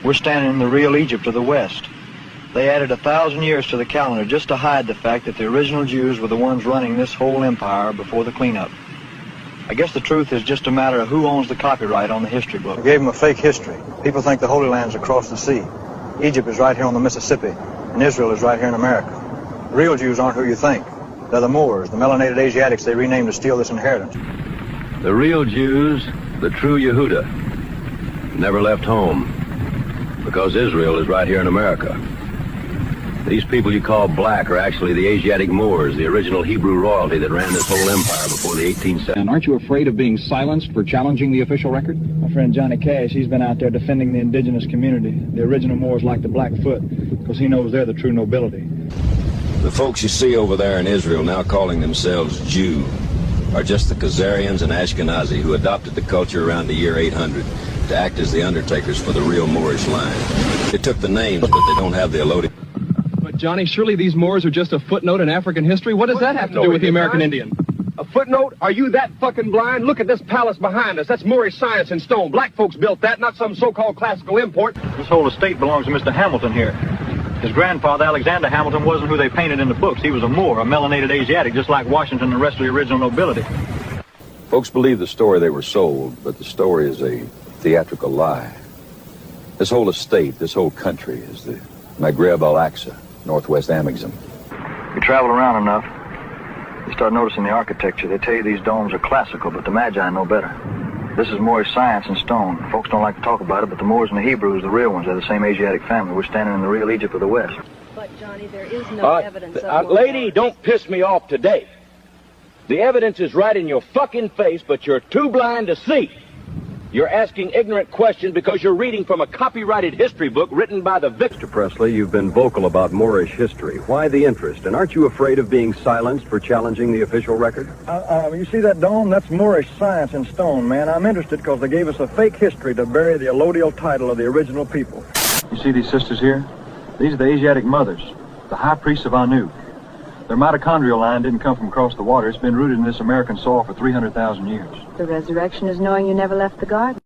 We're standing in the real Egypt of the West. They added 1,000 years to the calendar just to hide the fact that the original Jews were the ones running this whole empire before the cleanup. I guess the truth is just a matter of who owns the copyright on the history book. We gave them a fake history. People think the Holy Land's across the sea. Egypt is right here on the Mississippi, and Israel is right here in America. The real Jews aren't who you think. They're the Moors, the melanated Asiatics they renamed to steal this inheritance. The real Jews, the true Yehuda, never left home, because Israel is right here in America. These people you call black are actually the Asiatic Moors, the original Hebrew royalty that ran this whole empire before the 1870s. And aren't you afraid of being silenced for challenging the official record? My friend Johnny Cash, he's been out there defending the indigenous community. The original Moors like the Blackfoot, because he knows they're the true nobility. The folks you see over there in Israel now calling themselves Jew are just the Khazarians and Ashkenazi who adopted the culture around the year 800 to act as the undertakers for the real Moorish line. They took the names, but they don't have the allodial. But Johnny, surely these Moors are just a footnote in African history. What does that have to do with the American Indian? A footnote? Are you that fucking blind? Look at this palace behind us. That's Moorish science in stone. Black folks built that, not some so-called classical import. This whole estate belongs to Mr. Hamilton here. His grandfather, Alexander Hamilton, wasn't who they painted in the books. He was a Moor, a melanated Asiatic, just like Washington and the rest of the original nobility. Folks believe the story they were sold, but the story is a theatrical lie. This whole estate, this whole country is the Maghreb Al-Aqsa, Northwest Amexem. You travel around enough, you start noticing the architecture. They tell you these domes are classical, but the Magi know better. This is Moorish science in stone. Folks don't like to talk about it, but the Moors and the Hebrews, the real ones, are the same Asiatic family. We're standing in the real Egypt of the West. But, Johnny, there is no evidence of... Lady, don't piss me off today. The evidence is right in your fucking face, but you're too blind to see. You're asking ignorant questions because you're reading from a copyrighted history book written by the victim. Mr. Presley, you've been vocal about Moorish history. Why the interest? And aren't you afraid of being silenced for challenging the official record? You see that dome? That's Moorish science in stone, man. I'm interested because they gave us a fake history to bury the allodial title of the original people. You see these sisters here? These are the Asiatic mothers, the high priests of Anu. Their mitochondrial line didn't come from across the water. It's been rooted in this American soil for 300,000 years. The resurrection is knowing you never left the garden.